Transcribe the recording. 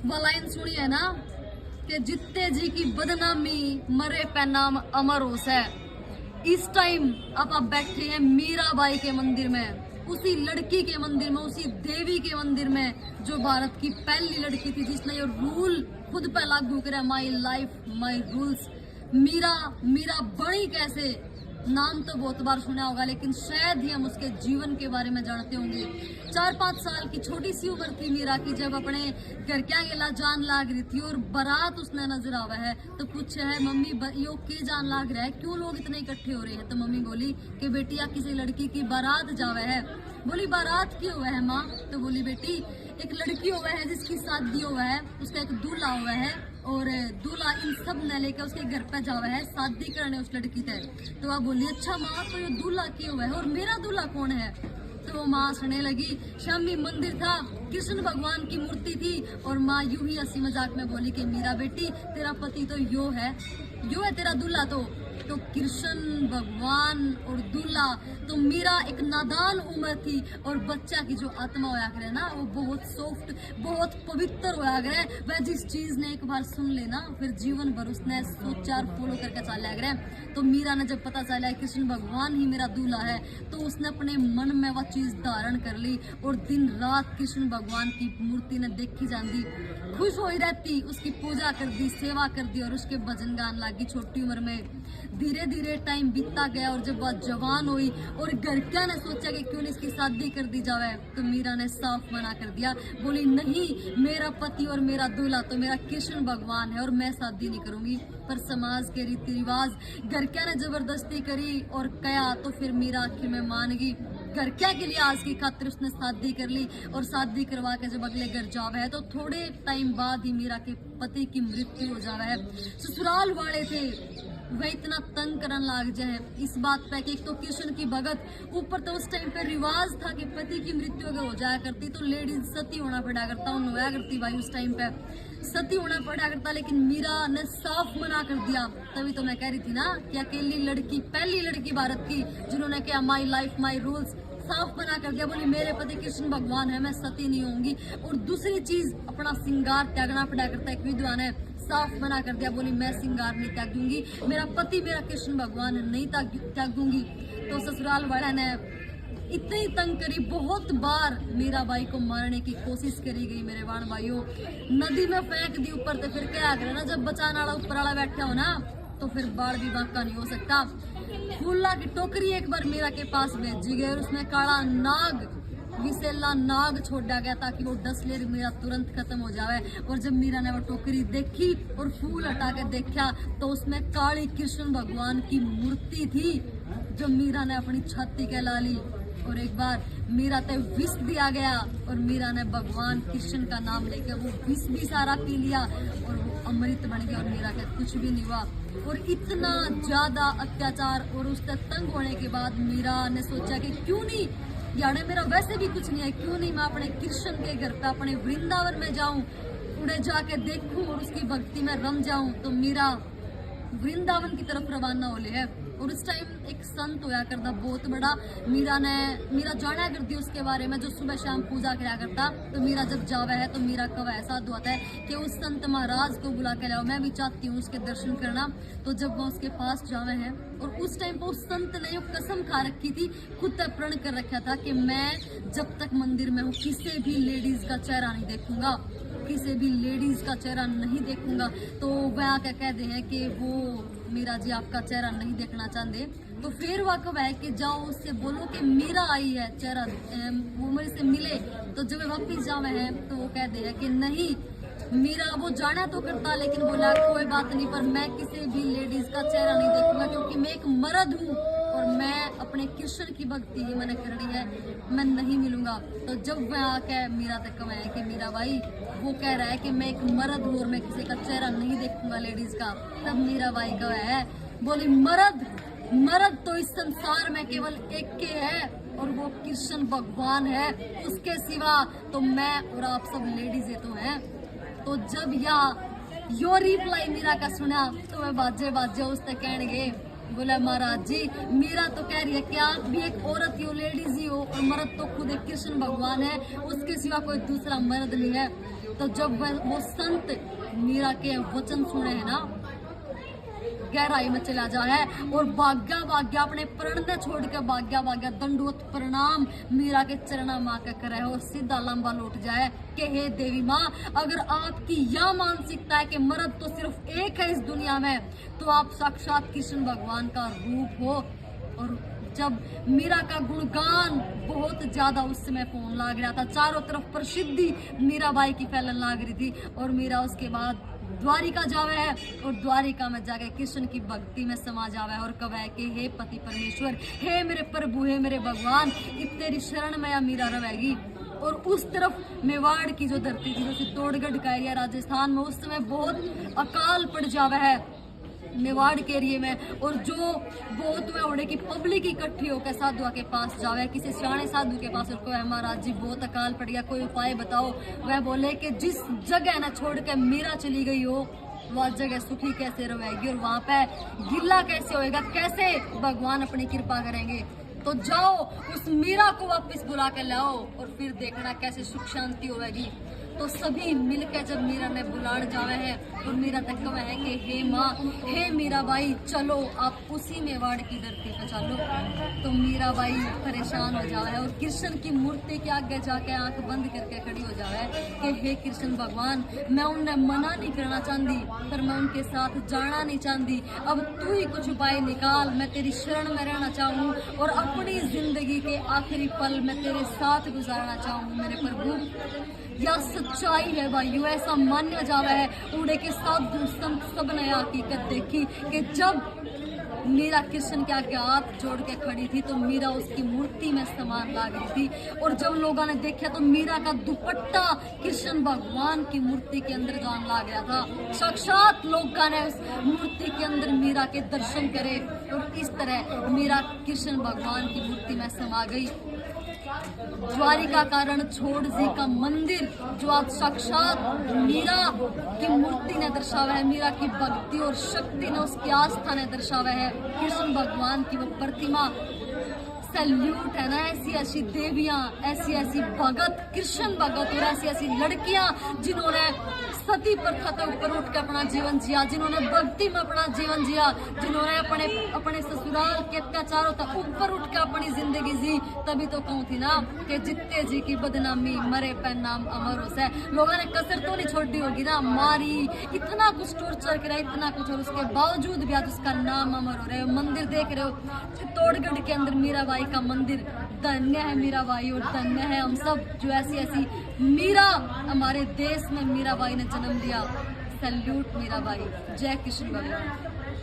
वो लाइन सुनी है ना कि जित्ते जी की बदनामी मरे पे नाम अमर हो से। इस टाइम अब आप बैठे हैं मीराबाई के मंदिर में, उसी लड़की के मंदिर में, उसी देवी के मंदिर में जो भारत की पहली लड़की थी जिसने ये रूल खुद पे लागू करा, my life my rules. Meera Meera बनी कैसे, नाम तो बहुत बार सुना होगा लेकिन शायद ही हम उसके जीवन के बारे में जानते होंगे। 4-5 साल की छोटी सी उम्र थी मीरा की जब अपने घर क्या गेला जान लाग रही थी और बारात उसने नजर आवा है तो पूछे है मम्मी यो के जान लाग रहा है, क्यों लोग इतने इकट्ठे हो रहे हैं। तो मम्मी बोली कि बेटिया किसी लड़की की बारात जावे है। बोली बारात क्यों हुआ है माँ। तो बोली बेटी एक लड़की हुआ है जिसकी शादी हुआ है, उसका एक दूल्हा हुआ है और दूल्हा इन सब ने लेकर उसके घर पे जावा है शादी करने उस लड़की से। तो आप बोली अच्छा माँ तो ये दूल्हा क्यों हुआ है और मेरा दूल्हा कौन है। तो वो माँ सुनने लगी शामी मंदिर था, कृष्ण भगवान की मूर्ति थी और माँ यूं ही हंसी मजाक में बोली कि मीरा बेटी तेरा पति तो यो है तेरा दूल्हा। तो कृष्ण भगवान और दूल्हा। तो मीरा एक नादान उम्र थी और बच्चा की जो आत्मा होया करे ना वो बहुत सॉफ्ट बहुत पवित्र होया करे। वह जिस चीज ने एक बार सुन लेना फिर जीवन भर उसने सोचा और फॉलो करके चला करे। तो मीरा ने जब पता चला कृष्ण भगवान ही मेरा दूल्हा है तो उसने अपने मन में वह चीज धारण कर ली और दिन रात कृष्ण भगवान की मूर्ति ने देखी जाती, खुश हो ही रहती, उसकी पूजा कर दी, सेवा कर दी और उसके भजन गान लगी छोटी उम्र में। धीरे धीरे टाइम बीतता गया और जब वह जवान हुई और घर क्या ने सोचा कि क्यों नहीं इसकी शादी कर दी जावे तो मीरा ने साफ मना कर दिया। बोली नहीं मेरा पति और मेरा दूल्हा तो मेरा कृष्ण भगवान है और मैं शादी नहीं करूंगी। पर समाज के रीति रिवाज घर क्या ने जबरदस्ती करी और कया तो फिर मीरा आखिर में मान गई। घर क्या के लिए आज की खातिर उसने शादी कर ली और शादी करवा के जब अगले घर जावे है तो थोड़े टाइम बाद ही मीरा के पति की मृत्यु हो जावे है। ससुराल वाले थे वह इतना तंग करन लाग जाए इस बात पे कि एक तो कृष्ण की भगत, ऊपर तो उस टाइम पे रिवाज था कि पति की मृत्यु अगर हो जाया करती तो लेडीज सती होना पड़ा करता, होया करती भाई उस टाइम पे सती होना पड़ा करता। लेकिन मीरा ने साफ मना कर दिया। तभी तो मैं कह रही थी ना कि अकेली लड़की पहली लड़की भारत की जिन्होंने कहा माई लाइफ माई रूल्स, साफ मना कर दिया। बोली मेरे पति कृष्ण भगवान है मैं सती नहीं होंगी। और दूसरी चीज अपना सिंगार त्यागना पड़ा करता, एक विद्वान है साफ मना कर दिया, बोली मैं सिंगार नहीं त्यागूंगी, मेरा पति मेरा कृष्ण भगवान है नहीं त्यागूंगी। तो ससुराल वाला ने इतनी तंग करी, बहुत बार मीराबाई को मारने की कोशिश करी गई मेरे वाण भाइयों, नदी में फेंक दी ऊपर। तो फिर क्या करे ना जब बचाने वाला ऊपर वाला बैठा हो ना तो फिर बाढ़ भी बांका नहीं हो सकता। फूला की टोकरी एक बार मीरा के पास भेजी गई और उसमें काला नाग विसेला नाग छोड़ा गया ताकि वो डसले मीरा तुरंत खत्म हो जाए। और जब मीरा ने वो टोकरी देखी और फूल हटा के देखा तो उसमें काली कृष्ण भगवान की मूर्ति थी जो मीरा ने अपनी छाती के ला ली। और एक बार मीरा ते विष दिया गया और मीरा ने भगवान कृष्ण का नाम लेकर वो विष भी सारा पी लिया और वो अमृत बन गया और मीरा का कुछ भी नहीं हुआ। और इतना ज्यादा अत्याचार और उससे तंग होने के बाद मीरा ने सोचा कि क्यों नहीं यानी मेरा वैसे भी कुछ नहीं है, क्यों नहीं मैं अपने कृष्ण के घर पे अपने वृंदावन में जाऊं, उन्हें जाके देखूं और उसकी भक्ति में रम जाऊं। तो मीरा वृंदावन की तरफ रवाना हो ले है। और उस टाइम एक संत होया करता बहुत बड़ा, मीरा जाना करती उसके बारे में जो सुबह शाम पूजा कराया करता। तो मीरा जब जावे है तो मीरा का ऐसा होता है कि उस संत महाराज को बुला के लाओ, मैं भी चाहती हूँ उसके दर्शन करना। तो जब वो उसके पास जावे है और उस टाइम पर उस संत ने यो कसम खा रखी थी, खुद तक प्रण कर रखा था कि मैं जब तक मंदिर में हूँ किसी भी लेडीज का चेहरा नहीं देखूंगा, किसी भी लेडीज का चेहरा नहीं देखूंगा। तो वह आके कहते हैं कि वो मीरा जी आपका चेहरा नहीं देखना चाहते। तो फिर वह कब है कि जाओ उससे बोलो कि मीरा आई है, चेहरा वो मेरे से मिले। तो जब वापिस जावे हैं तो वो कहते हैं कि नहीं मीरा वो जाना तो करता लेकिन बोला कोई बात नहीं पर मैं किसी भी लेडीज का चेहरा नहीं देखूंगा क्योंकि मैं एक मर्द हूँ और मैं अपने कृष्ण की भक्ति ही मैंने करनी है, मैं नहीं मिलूंगा। तो जब वह आके मीरा तक कमाया कि मीरा भाई वो कह रहा है कि मैं एक मर्द हूँ और मैं किसी का चेहरा नहीं देखूंगा लेडीज का, तब मीरा बाई का है बोली मर्द तो इस संसार में केवल एक के है और वो कृष्ण भगवान है, उसके सिवा तो मैं और आप सब लेडीज तो हैं। तो जब यो रिप्लाई मीरा का सुना तो मैं बाजे उससे कहने गए बोला महाराज जी मीरा तो कह रही है कि आप भी एक औरत ही हो, लेडीज ही हो और मर्द तो खुद एक कृष्ण भगवान है, उसके सिवा कोई दूसरा मर्द नहीं है। तो जब वो संत मीरा के वचन सुने हैं ना, गहराई में चला जाए और भाग्या भाग्या अपने प्रण ने छोड़ के भाग्या भाग्या दंडवत प्रणाम मीरा के चरणा माँ के करे और सीधा लंबा लौट जाए कि हे देवी माँ, अगर आपकी यह मानसिकता है कि मर्द तो सिर्फ एक है इस दुनिया में, तो आप साक्षात कृष्ण भगवान का रूप हो। और जब मीरा का गुणगान बहुत ज्यादा उस समय फोन लाग रहा था, चारों तरफ प्रसिद्धि मीराबाई की फैलन लाग रही थी, और मीरा उसके बाद द्वारिका जावे है और द्वारिका में जाके कृष्ण की भक्ति में समा जावे है और कहे कि हे पति परमेश्वर, हे मेरे प्रभु, हे मेरे भगवान, तेरी शरण में मीरा रहेगी। और उस तरफ मेवाड़ की जो धरती थी, जो चित्तौड़गढ़ का एरिया राजस्थान में, उस समय बहुत अकाल पड़ जावे है मेवाड़ के एरिए में, और जो बहुत में उड़े की पब्लिक इकट्ठी होकर साधुआ के पास जावे, किसी सियाणे साधु के पास, उसको महाराज जी बहुत अकाल पड़ गया, कोई उपाय बताओ। वह बोले कि जिस जगह न छोड़ के मीरा चली गई हो, वह जगह सुखी कैसे रहेगी और वहां पे गिल्ला कैसे होएगा, कैसे भगवान अपनी कृपा करेंगे। तो जाओ उस मीरा को वापस बुला के लाओ और फिर देखना कैसे सुख शांति होगी। तो सभी मिलकर जब मीरा ने बुलाड़ जावे है और मीरा तक कहे है कि हे माँ, हे मीराबाई, चलो आप उसी मेवाड़ की धरती पे चलो। तो मीराबाई परेशान हो जावे है और कृष्ण की मूर्ति के आगे जाके आंख बंद करके खड़ी हो जावे कि हे कृष्ण भगवान, मैं उन्हें मना नहीं करना चाहती, पर मैं उनके साथ जाना नहीं चाहती, अब तू ही कुछ उपाय निकाल, मैं तेरी शरण में रहना चाहूँ और अपनी जिंदगी के आखिरी पल मैं तेरे साथ गुजारना चाहूँ मेरे प्रभु। यह सच्चाई है भाइयों, ऐसा मान्य जावा है। उड़े के साधु संत सब ने हकीकत देखी कि जब मीरा कृष्ण के आगे हाथ जोड़ के खड़ी थी तो मीरा उसकी मूर्ति में समान लाग रही थी, और जब लोगों ने देखा तो मीरा का दुपट्टा कृष्ण भगवान की मूर्ति के अंदर जान लाग गया था। साक्षात लोगों ने उस मूर्ति के अंदर मीरा के दर्शन करे और इस तरह मीरा कृष्ण भगवान की मूर्ति में समा गई। द्वारिका का रणछोड़ जी का मंदिर जो आज साक्षात मीरा की मूर्ति ने दर्शावा है, मीरा की भक्ति और शक्ति ने, उसकी आस्था ने दर्शावा है, कृष्ण भगवान की वो प्रतिमा। सैल्यूट है ना, ऐसी ऐसी देवियां, ऐसी ऐसी भगत, कृष्ण भगत और ऐसी ऐसी लड़कियां जिन्होंने सती प्रथा के ऊपर उठ के अपना जीवन जिया, जिन्होंने भक्ति में अपना जीवन जिया, जिन्होंने अपने ससुराल के अत्याचारों तक ऊपर उठ के अपनी जिंदगी जी। तभी तो कहूँ थी ना कि जित्ते जी की बदनामी, मरे पे नाम अमर से। लोगों ने कसर तो नहीं छोड़ी होगी ना, मारी, इतना कुछ टॉर्चर करा, इतना कुछ, और उसके बावजूद भी आज उसका नाम अमर हो रहे हो। मंदिर देख रहे हो चित्तौड़गढ़ के अंदर मीराबाई का मंदिर। धन्य है मीराबाई और धन्य है हम सब जो ऐसी ऐसी मीरा हमारे देश में मीराबाई ने जन्म दिया। सैल्यूट मीराबाई, जय कृष्ण भगवान।